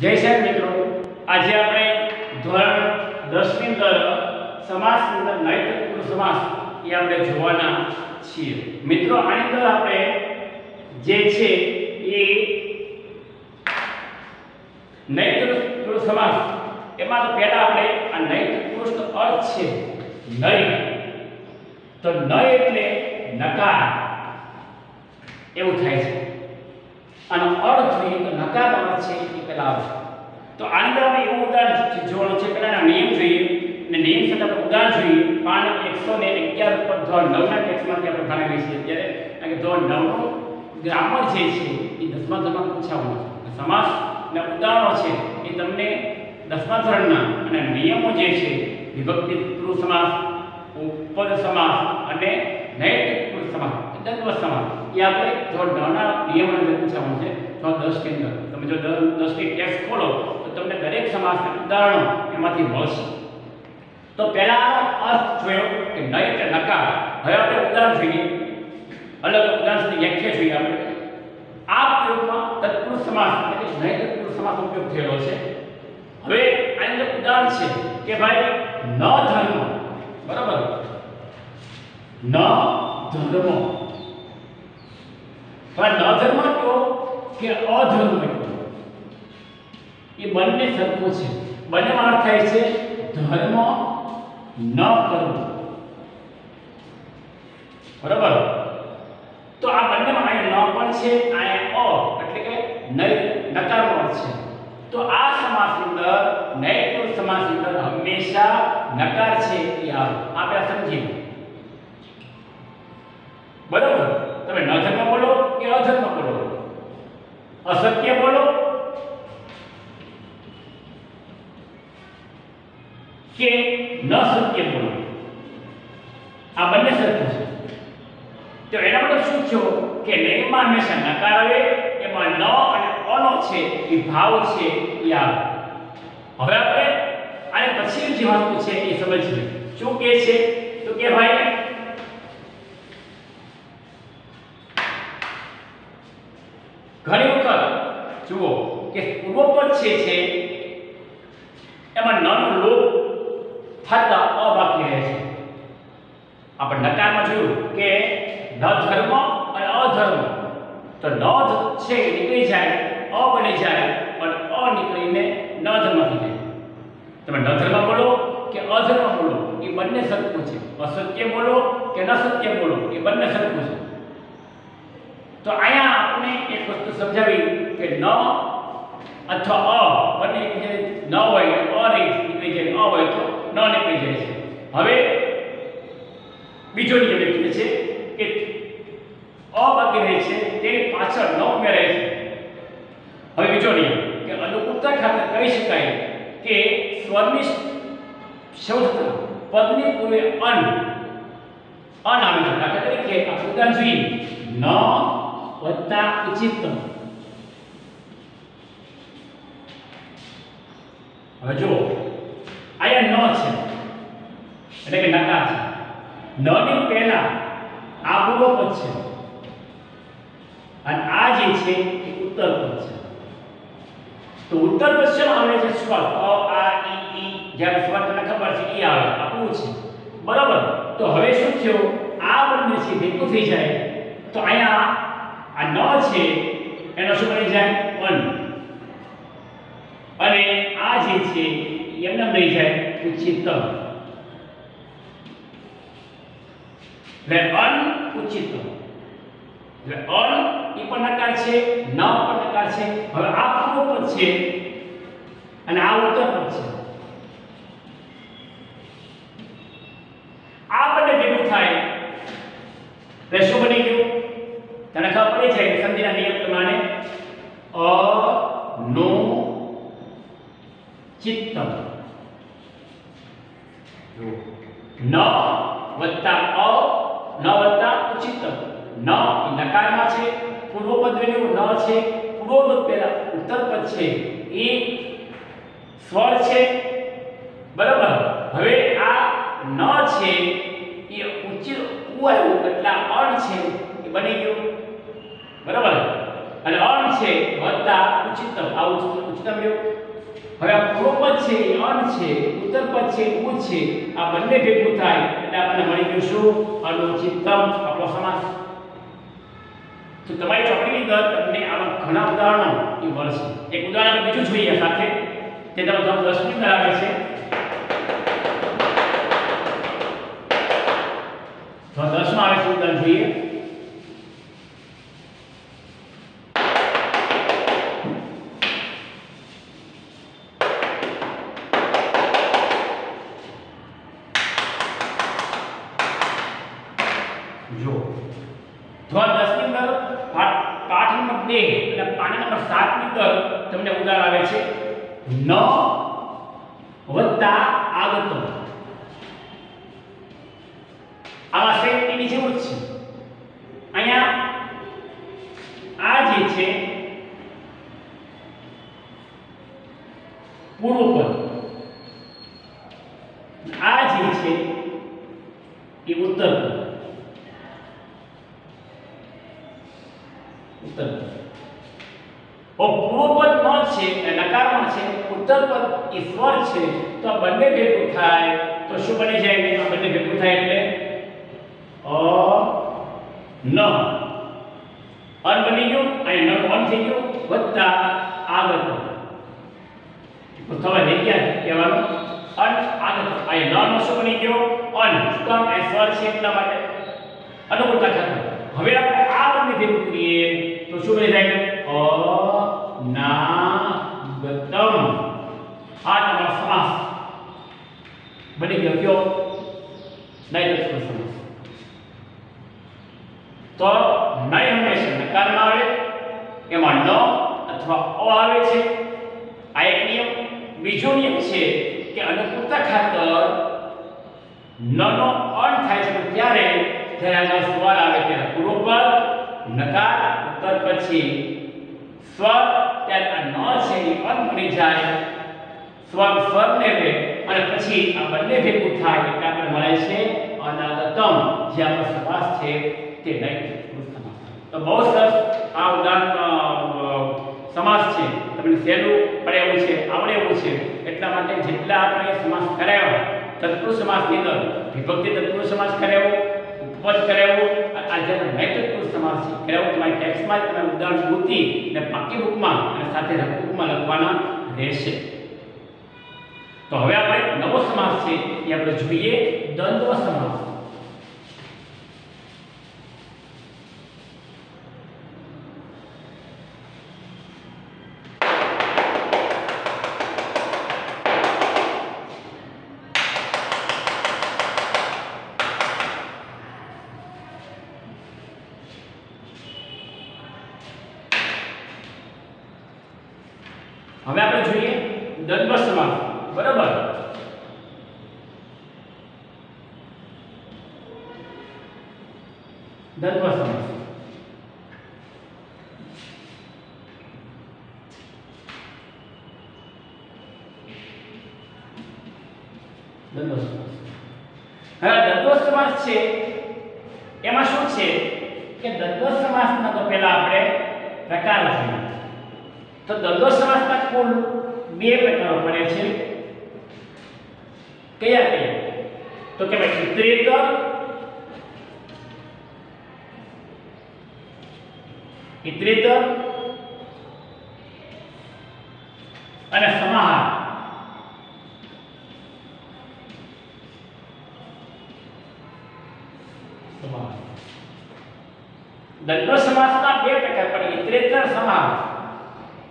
જય સાહેબ મિત્રો, આજે આપણે ધોરણ 10 ની અંદર સમાસની અંદર નૈતિક સમાસ એ આપણે જોવાના છીએ। મિત્રો આની અંદર આપણે જે છે એ નૈતિક સમાસ એમાં તો પહેલા આપણે આ નૈતિક પુરુષનો અર્થ છે નય। તો નય એટલે નકાર એવું થાય છે અને અર્થ જોઈએ તો નકારનો અર્થ છે એ પહેલા આવે। તો આની અંદર આપણે એવું ઉદાહરણ જોવાનું છે। પહેલાના નિયમ જોઈએ અને નિયમ સાથે આપણે ઉદાહરણ જોઈએ। પાન 111 ઉપર ધોરણ 9 ના ટેક્સ્ટમાંથી આપણે ભણાવીએ છીએ ત્યારે કે ધોરણ 9 નું ગ્રામર જે છે એ 10મા ધોરણમાં પૂછાવાનું છે। સમાસના ઉદાહરણો છે એ તમને 10મા ધોરણના અને નિયમો જે છે વિભક્તિ પુરુષ સમાસ, ઉપપદ સમાસ અને નૈતિક પુરુષ સમાસ, દ્વંદ્વ સમાસ એ આપણે ધોરણ 9 ના નિયમોને અંદર પૂછાવાનું છે। ધોરણ 10 ની અંદર તમે જો 10 ની ટેક્સ્ટ ખોલો તો તમને દરેક સમાસના ઉદાહરણો એમાંથી મળશે। તો પહેલા અર્થ જોયો કે નય એટલે નકાર। હવે આપણે ઉદાહરણ જોઈએ, અલગ ઉદાહરણ સાથે વ્યાખ્યા જોઈએ આપણે। આ પ્રયોગમાં તત્પુરુષ સમાસ એટલે કે નૈતિક પુરુષ સમાસ ઉપયોગ થયેલો છે। હવે આની અંદર ઉદાહરણ છે કે ભાઈ ન ધર્મ, બરાબર, ન ધર્મ, પણ ન ધર્મ કયો કે અધર્મ કયો એ બંને સરખું છે। બંનેમાં અર્થ થાય છે ધર્મ ન કરવું, બરાબર। તો આ બંનેમાં અહીંયા ન પણ છે, અહીંયા એટલે કે નકારનો અર્થ છે। તો આ સમાસની અંદર નૈતિક સમાસની અંદર હંમેશા નકાર છે એ આવે। આપણે સમજીએ, બરાબર। તમે ન ધર્મ બોલો કે અધર્મ બોલો, અસત્ય બોલો કે ન સત્ય બોલો, આ બંને સરખું છે। તો એના મતલબ શું થયો કે નયમાં હંમેશા નકાર આવે, એમાં ન અને અનો છે એ ભાવ છે એ આવે। હવે આપણે આને પછી જે વસ્તુ છે એ સમજીએ। શું કહે છે તો કે ભાઈ ઘણી વખત જુઓ કે પૂર્વપદ છે એમાં ન નો લોપ થતા અ બાકી રહે છે। આપણે નકારમાં જોયું કે ન ધર્મ અને અધર્મ, તો ન છે નીકળી જાય, અ બની જાય અને અ નીકળીને ન ધર્મ થઈ જાય। તમે ન ધર્મ બોલો કે અધર્મ બોલો એ બંને સરખું છે। અસત્ય બોલો કે ન સત્ય બોલો એ બંને સરખું છે। તો અહીંયા આપણે એક વસ્તુ સમજાવી કે ન અથવા અ બંને એકબીજાને ન હોય અ નીકળી જાય, અ હોય તો ન નીકળી જાય છે। હવે બીજો નિયમ એ કહે છે કે અ બાકી રહે છે તેની પાછળ ન ઉમેરાય છે। હવે બીજો નિયમ કે અનુકૂળતા ખાતર કહી શકાય કે સ્વરની શબ્દ પદની પૂર્વે અન આવે છે। દાખલા તરીકે આપણે ઉદાહરણ જોઈએ, ન વત્તા ઉચિતમ। હવે જો આયા ન છે એટલે કે નકાર છે, ન ની પહેલા આ પૂર્વપદ છે અને આ જે છે એ ઉત્તરપદ છે। તો ઉત્તરપદ છે આવે છે સ્વર અ આ ઈ જ્યારે સ્વર તમને ખબર છે ઈ આવે, આ પૂ છે, બરાબર। તો હવે શું થયું, આ બંને છે ભેગું થઈ જાય તો અહીંયા આ ન છે એનો શું બની જાય અન, અને આ જે છે એમને રહી જાય ઉચિતમ। એટલે અન ઉચિતમ, એટલે અન એ પણ નકાર છે, ન પણ નકાર છે। હવે આ પૂર્વપદ છે અને આ ઉત્તરપદ છે, આ બંને ભેગું થાય એટલે શું બની ગયું તને ખબર પડી જાય સંધિના નિયમ પ્રમાણે અ નો ચિત્તમ। ન વત્તા અ, ન વત્તા ઉચિતમ। ન એ નકારમાં છે, પૂર્વપદ વેલ્યુ ન છે, પૂર્વપદ પહેલા ઉત્તરપદ છે એ સ્વર છે, બરાબર। હવે આ ન છે એ ઉચ્ચ ઉ આવ્યું એટલે અણ છે એ બની ગયું, બરાબર। અને અણ છે છે વત્તા ઉચ્ચતમ, આ ઉચ્ચતમ રહ્યું. હવે આ પૂર્વ પદ છે એ અન છે, ઉત્તર પદ છે ઉ છે, આ બંને ભેગું થાય એટલે આપણને મળી ગયું શું? અનુચિતમ, આપણો સમાસ. તો તમારી ચોપડીની અંદર તમને આવા ઘણા ઉદાહરણો એ મળશે. એક ઉદાહરણ બીજું જોઈએ સાથે, તે તમે 10ની અંદર આવે છે. તો 10 માં આવે છે ઉદાહરણ જોઈએ. જો ધોરણ 10 ની અંદર પાઠ નંબર 2 અને પાઠ નંબર 7 ની અંદર તમને ઉદાહરણ આવે છે ન વત્તા આગતમ. આવા સેટ એની જેવું જ છે. અહીંયા આ જે છે પૂર્વ પદ, આ જે છે એ ઉત્તર પદ. ઉત્તર પૂર્વ પદ ન છે એ નકારમાં છે, ઉત્તર પદ એ સ્વર છે, તો આ બંને ભેગું થાય તો શું બની જાય? આ બંને ભેગું થાય એટલે ન. અન બની ગયું, અહીં ન અન થઈ ગયું વત્તા આગત. તો થવા દે ક્યાં કહેવાનું અન આગત. અહીં ન નો શું બની ગયો? અન. સ્તમ એ સ્વર છે એટલા માટે અનુકૂળતા ખાતર. હવે આપણે આ બંને ભેગું કરીએ તો શું બની જાય? અનાગતમ. આ તમારો સમાસ બની ગયો. કયો? નૈતિક સમાસ. તો નય હંમેશા નકારમાં આવે, એમાં ન અથવા અ આવે છે. આ એક નિયમ. બીજો નિયમ છે કે અનુકૂળતા ખાતર ન નો અન થાય છે ત્યારે આગળ સ્વર આવે ત્યારે પૂર્વ પદ નકાર, ઉત્તર પછી સ્વર, ત્યારે આ ન છે એ અન બની જાય, સ્વર સ્વરને લે અને પછી આ બંને ભેગું થાય એટલે આપણે મળે છે અનાગતમ, જે આપણો સમાસ છે તે નૈતિક સમાસ. તો બહુ સરસ આ ઉદાહરણ સમાસ છે. તમને સહેલું પડે એવું છે, આવડે એવું છે. એટલા માટે જેટલા આપણે સમાસ કરાવ્યા તત્પુરુષ સમાસની અંદર વિભક્તિ તત્પુરુષ સમાસ કરાવ્યો, ઉપપદ કરાવ્યો, આ જે નૈતિક સમાસ છે કરાવ્યો. તમારી ટેક્સ્ટમાં જ તમે ઉદાહરણ પૂરતી અને પાકી બુકમાં અને સાથે રફબુકમાં લખવાના રહેશે. તો હવે આપણે નવો સમાસ છે એ આપણે જોઈએ, દ્વંદ્વ સમાસ. હવે આપણે જોઈએ દ્વંદ્વ સમાસ. બરાબર? દ્વંદ્વ સમાસ. દ્વંદ્વ સમાસ. હવે દ્વંદ્વ સમાસ છે એમાં શું છે કે દ્વંદ્વ સમાસના તો પહેલા આપણે પ્રકાર જોઈએ. તો દ્વંદ્વ સમાસના કુલ 2 પ્રકારો પડે છે. કયા કયા? તો કે ભાઈ ઇતરેતર, ઇતરેતર અને સમાહાર. સમાહાર. દ્વંદ્વ સમાસના 2 પ્રકાર પડે, ઇતરેતર, સમાહાર.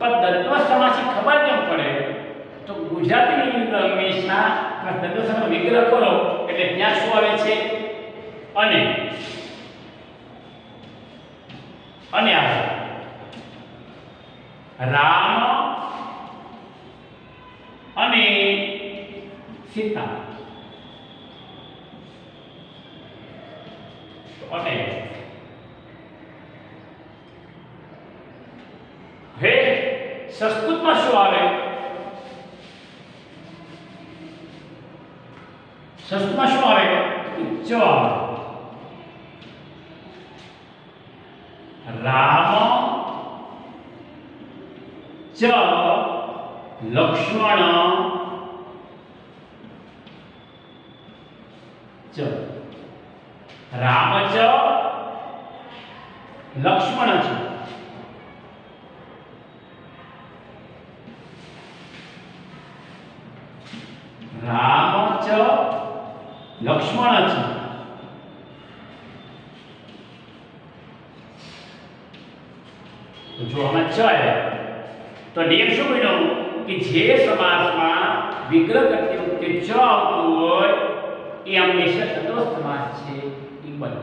પણ દ્વંદ્વ સમાસની ખબર કેમ પડે? તો ગુજરાતીની અંદર હંમેશા દ્વંદ્વ સમાસનો વિગ્રહ કરો એટલે ત્યાં શું આવે છે? અને આવે. રામ અને સીતા. અને હે સંસ્કૃતમાં શું આવે? સંસ્કૃતમાં શું આવે? ચ આવે. રામ ચ લક્ષ્મણ ચ રામ ચ લક્ષ્મણ ચ રામ ચ લક્ષ્મણ ચ જો આમાં ચ આવ્યા તો નિયમ શું બન્યો કે જે સમાસમાં વિગ્રહ કરતી વખતે ચ આવતું હોય એ હંમેશા તટસ્થ સમાસ છે એ બને.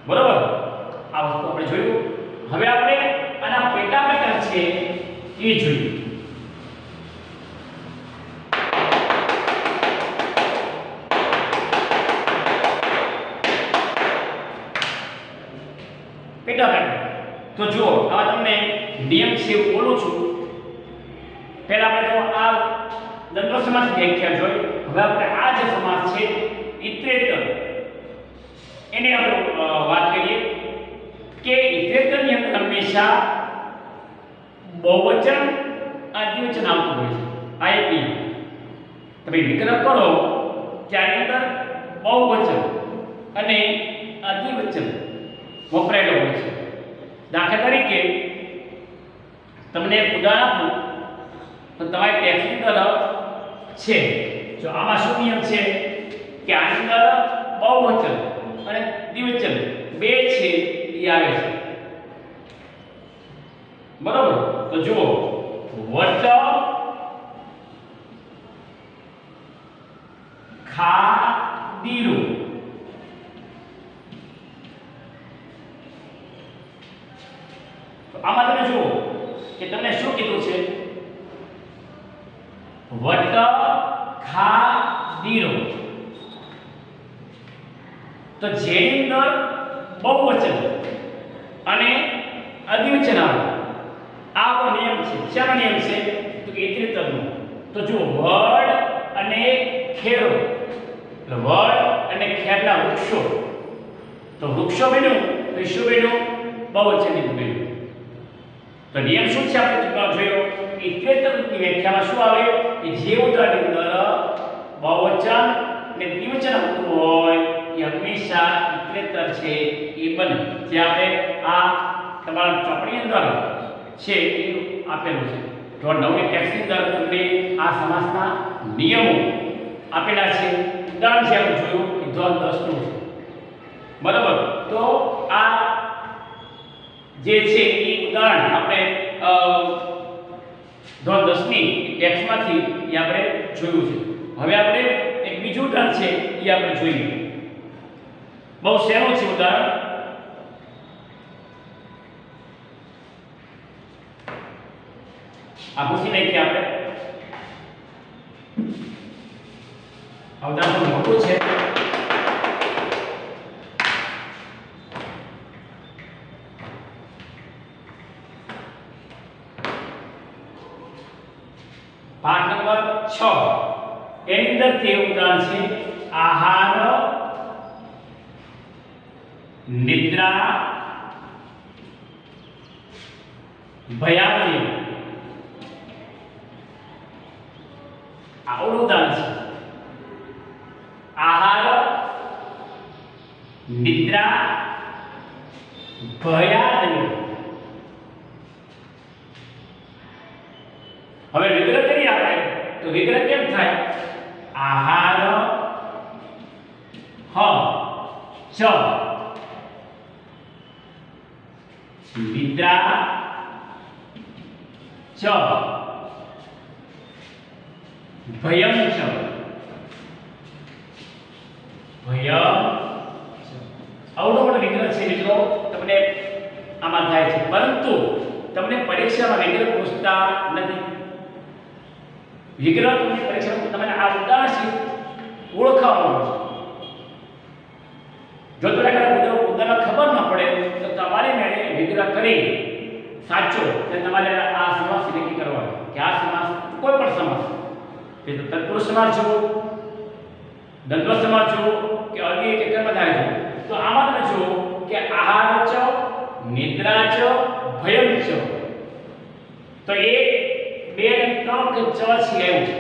બરોબર, આ વસ્તુ આપણે જોયું. હવે આપણે આના પેટા પેટા છે એ જોઈએ. પેટા પેટા તો જુઓ, આ તમને નિયમ છે હું બોલું છું. પહેલા આપણે જો આ દ્વંદ્વ સમાસની વ્યાખ્યા જોઈ. હવે આપણે આ જે સમાસ છે ઇતરેતર એને આપણે વાત કરીએ કે ઇતરેતરની અંદર હંમેશા બહુવચન અને દ્વિવચન આવતું હોય છે. આ એક નિયમ. તમે વિગ્રહ કરો ત્યારની અંદર બહુવચન અને દ્વિવચન વપરાયેલો હોય છે. દાખલા તરીકે તમને એક ઉદાહરણ આપું તો તમારી ટેક્સ્ટની અંદર છે, જો આમાં શું નિયમ છે કે આની અંદર બહુવચન અને દ્વિવચન બે છે એ આવે છે. બરોબર, તો જુઓ વટ ખાદીરું. તો આમાં તમે જુઓ કે તમને શું કીધું છે? વટ ખાદીરો. તો જેની અંદર બહુવચન અને દ્વિવચન આવે આવો નિયમ છે. શાનો નિયમ છે? તો કે ઇતરેતરનો. તો જુઓ વડ અને ખેરો, એટલે વડ અને ખેરના વૃક્ષો. તો વૃક્ષો બન્યું તો શું બન્યું? બહુવચનની બન્યું. તો નિયમ શું છે આપણે જોયો? ઇતરેતરની વ્યાખ્યામાં શું આવે કે જે ઉદાહરણની અંદર બહુવચન અને દ્વિવચન આવતું હોય એ હંમેશા ઇતરેતર છે એ બને. જે આપણે આ તમારા ચોપડીની અંદર છે એ આપેલું છે. ધોરણ 9 ની ટેક્સ્ટની અંદર તમને આ સમાસના નિયમો આપેલા છે. ઉદાહરણ છે આપણે જોયું કે ધોરણ 10 નું છે. બરાબર, તો આ જે છે એ ઉદાહરણ આપણે ધોરણ 10 ની ટેક્સ્ટમાંથી એ આપણે જોયું છે. હવે આપણે એક બીજું ઉદાહરણ છે એ આપણે જોઈએ. બહુ સહેલું છે ઉદાહરણ. આ પૂછી નાખીએ આપણે. આ ઉદાહરણ મોટું છે. પાઠ નંબર 6 એની અંદર તે ઉદાહરણ છે આહાર, નિદ્રા, ભયાનક. આવડું ઉદાહરણ છે. આહાર, નિદ્રા, ભયાનક. હવે વિગ્રહ કરીએ આપણે તો વિગ્રહ કેમ થાય? આહાર હ ચ નિદ્રા ચ ભયમ ચ ભયમ. આવડો મોટો વિગ્રહ છે મિત્રો, તમને આમાં થાય છે. પરંતુ તમને પરીક્ષામાં વિગ્રહ પૂછતા નથી. વિગ્રહ તમને પરીક્ષામાં તમને આ ઉદાહરણ ઓળખાવવાનું છે. જો તમને ઉદાહરણ ખબર ન પડે તો તમારે મેળે વિગ્રહ કરી સાચો એટલે તમારે આ સમાસ નક્કી કરવાનો કે આ સમાસ કોઈ પણ સમાસ કે તત્પુરુષ સમાસ જુઓ, દ્વંદ્વ સમાસ જુઓ કે અન્ય કે કર્મ થાય જુઓ. તો આમાં તમે જુઓ કે આહાર ચ, નિદ્રા ચ, ભયમ ચ. તો 1 2 અને 3 કે ચોથી આવ્યું છે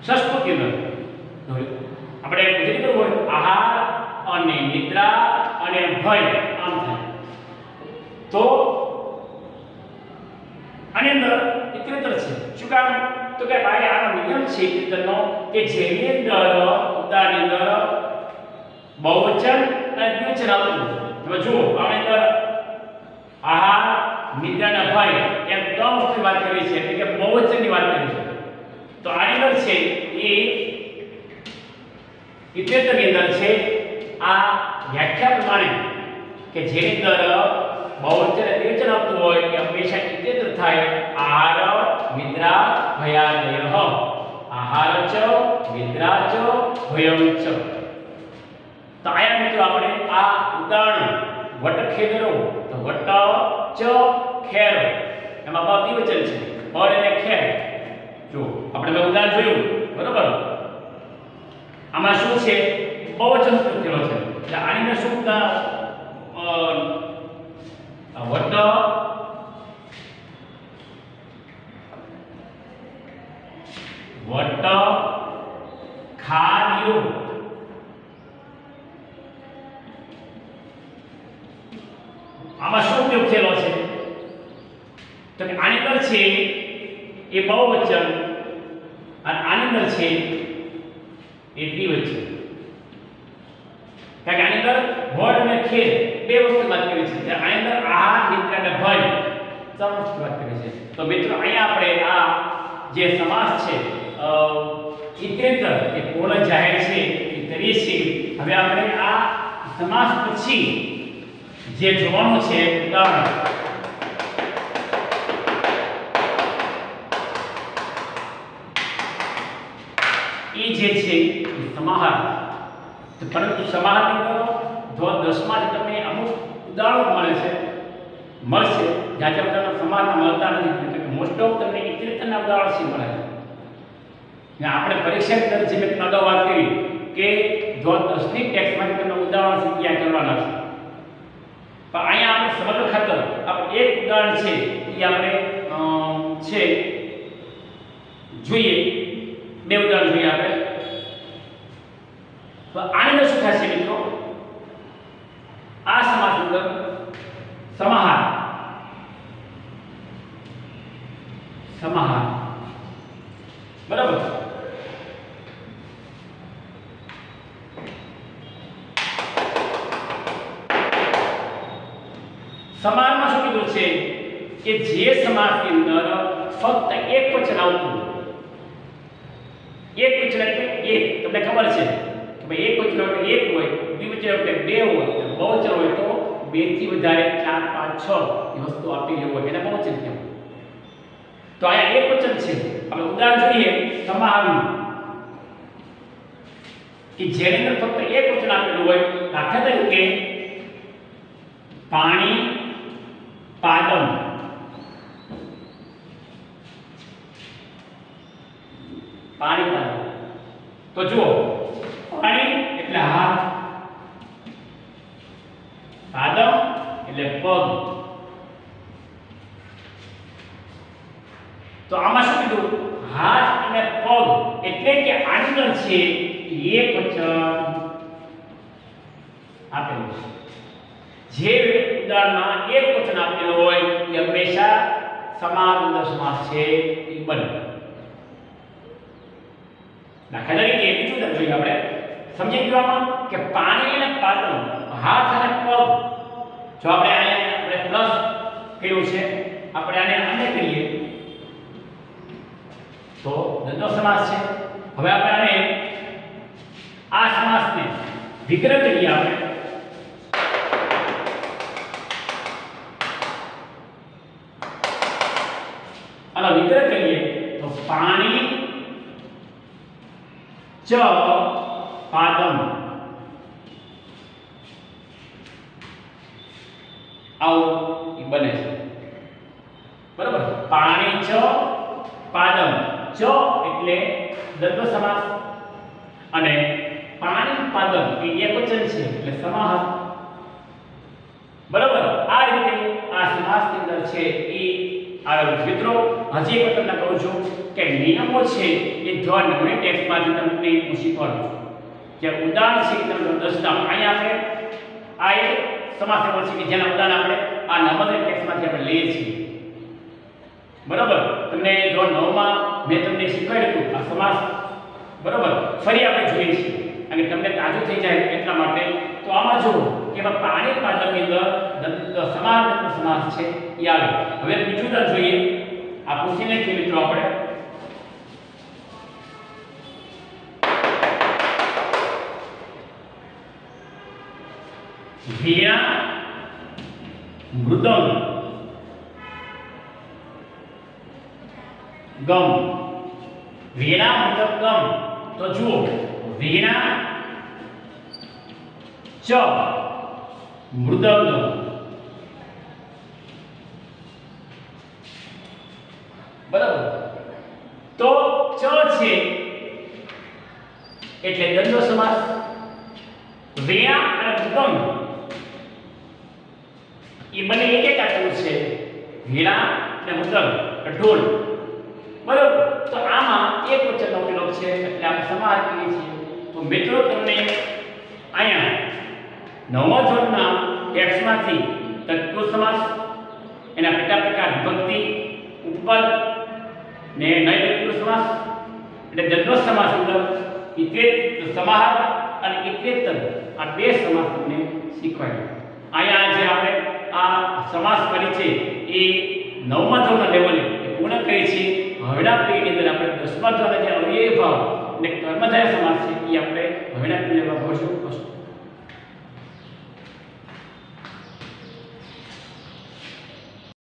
ષષ્ઠ કેન્દ્ર આપણે ગુજરાતી કરવું હોય આહાર અને નિદ્રા અને ભય આમ થાય તો આની અંદર ઇતરેતર છે શું કામ તો કે ભાઈ આનો નિયમ છે ઇતરેતરનો કે જેની અંદર ઉદાહરણની અંદર બહુવચન અને દ્વિવચન આવતું તમે જુઓ આની અંદર આહાર નિદ્રા અને ભય એમ ત્રણ વસ્તુની વાત કરી છે એટલે કે બહુવચનની વાત કરી છે તો આની અંદર છે એ ઇતરેતરની અંદર છે આ વ્યાખ્યા પ્રમાણે કે જેની અંદર બહુવચન અને દ્વિવચન આવતું હોય એ હંમેશા ઇતરેતર થાય આહાર નિદ્રા ભયાદયઃ આહાર ચ નિદ્રા ચ ભયં ચ તો આયા મિત્રો આપણે આ ઉદાહરણ વટખેદરો તો વટ ચ ખેર એમાં બહુ દ્વિવચન છે પર અને ખેર જો આપણે મેં ઉદાહરણ જોયું બરોબર આમાં શું છે બહુવચન લખેલો છે એટલે આની અંદર શું વટ વટ ખાર્યો આમાં શું ઉપયોગ થયેલો છે તો કે આની અંદર છે એ બહુવચન અને આની અંદર છે એ દ્વિવચન કારણ કે આની અંદર વડ અને ખેર બે વસ્તુ વાત કરી છે આની અંદર આહાર નિદ્રા અને ભય ત્રણ વસ્તુ વાત કરી છે તો મિત્રો અહીંયા આપણે આ જે સમાસ છે ઇતરેતર એ પૂર્ણ જાહેર છે એ કરીએ છીએ હવે આપણે આ સમાસ પછી જે જોવાનું છે ઉદાહરણ એ જે છે સમાહાર તો પરંતુ સમાહાર નહીં કરો ધોરણ 10 માં તમને અમુક ઉદાહરણો મળે છે મળશે જ્યાં તમને સમાહારના મળતા નથી એટલે કે મોસ્ટ ઓફ તમને ઇતરેતરના ઉદાહરણ છે મળે છે ને આપણે પરીક્ષાની અંદર જે મેં અગાઉ વાત કરી કે ધોરણ 10 ની ટેક્સ્ટમાંથી તમને ઉદાહરણ શીખ્યા કરવાના છે પણ અહીંયા આપણે સમગ્ર ખાતર આપણે એક ઉદાહરણ છે એ આપણે છે જોઈએ બે ઉદાહરણ જોઈએ આપણે તો આની અંદર શું થશે મિત્રો આ સમાસ અંદર સમાહાર સમાહાર બરાબર સમાહારમાં શું કીધું છે કે જે સમાસની અંદર ફક્ત એક વચન આવતું એક વચન એટલે એક તમને ખબર છે કે ભાઈ એક વચન એટલે એક હોય દ્વિવચન એટલે બે હોય બહુવચન હોય તો બે થી વધારે 4 5 6 એ વસ્તુ આપેલી હોય એને બહુવચન કહેવાય તો અહીંયા એક વચન છે આપણે ઉદાહરણ જોઈએ સમાહારનું કે જેની અંદર ફક્ત એક વચન આપેલું હોય દાખલા તરીકે પાણી પાદમ પાણી પાદમ તો જુઓ પાણી એટલે હાથ પાદમ એટલે પગ તો આમાં શું કીધું હાથ અને પગ એટલે કે આની અંદર છે એક વચન આપેલું છે જે ઉદાહરણમાં એક વચન આપેલું હોય એ હંમેશા સમાહાર સમાસ છે એ બને દાખલા તરીકે બીજું ઉદાહરણ જોઈએ આપણે સમજી ગયામાં કે પાણી અને પાદમ હાથ અને પગ જો આપણે અહીંયા આપણે પ્લસ કર્યું છે આપણે આને આને કરીએ તો દ્વંદ્વ સમાસ છે હવે આપણે આને આ સમાસને વિગ્રહ કરીએ આપણે આનો વિગ્રહ કરીએ તો પાણી ચ પાદમ આવું એ બને છે બરાબર પાણી ચ પાદમ ચ એટલે દ્વંદ્વ સમાસ અને પાણી પાદમ એ એકવચન છે એટલે સમાહાર બરાબર આ રીતે આ સમાસની અંદર છે એ આવેલું છે મિત્રો હજી એક તમને કહું છું કે નિયમો છે એ ધોરણ 9 ટેક્સ્ટમાંથી તમને હું શીખવાડું છું કે ઉદાહરણ છે કે તમે 10 નામ અહીંયા આપણે આ એક સમાસ એવો છે કે જેના ઉદાહરણ આપણે આ નંબર ટેક્સ્ટમાંથી આપણે લઈએ છીએ બરાબર તમને ધોરણ 9 માં મેં તમને શીખવાડ્યું હતું આ સમાસ બરાબર ફરી આપણે જોઈએ છીએ અને તમને તાજું થઈ જાય એટલા માટે તો આમાં જુઓ કે પાણી પાદરની અંદર સમાનાર્થી સમાસ છે એ આવે હવે બીજું ઉદાહરણ જોઈએ આ પૂછીને કે મિત્રો આપણે વીણા મૃદંગ ગમ વીણા મૃદંગ ગમ તો જુઓ વીણા ચ મૃદંગ બરાબર તો ચ છે એટલે દ્વંદ્વ સમાસ વીણા અને મૃદંગ એ બંને એક એક આટલું છે વીણા અને મૃદંગ ઢોલ બરાબર તો આમાં એક વચનનો વિલોપ છે એટલે આપણે સમાસ કહીએ છીએ તો મિત્રો તમને અહીંયા નવમા ધોરણના ટેક્સ્ટમાંથી તત્પુરુષ સમાસ એના પેટા પ્રકાર વિભક્તિ ઉપપદ ને નય તત્પુરુષ સમાસ એટલે દ્વંદ્વ સમાસ અંદર ઇતરેત સમાહાર અને ઇતરેતર આ બે સમાસ તમને શીખવાડ્યા અહીંયા જે આપણે આ સમાસ કરી છે એ નવમા ધોરણના લેવલે પૂર્ણ કરી છે હવેના પેઢીની અંદર આપણે 10મા ધોરણના જે અવ્યય ભાવ અને કર્મધારય સમાસ છે એ આપણે હવેના પેઢીમાં ભણશું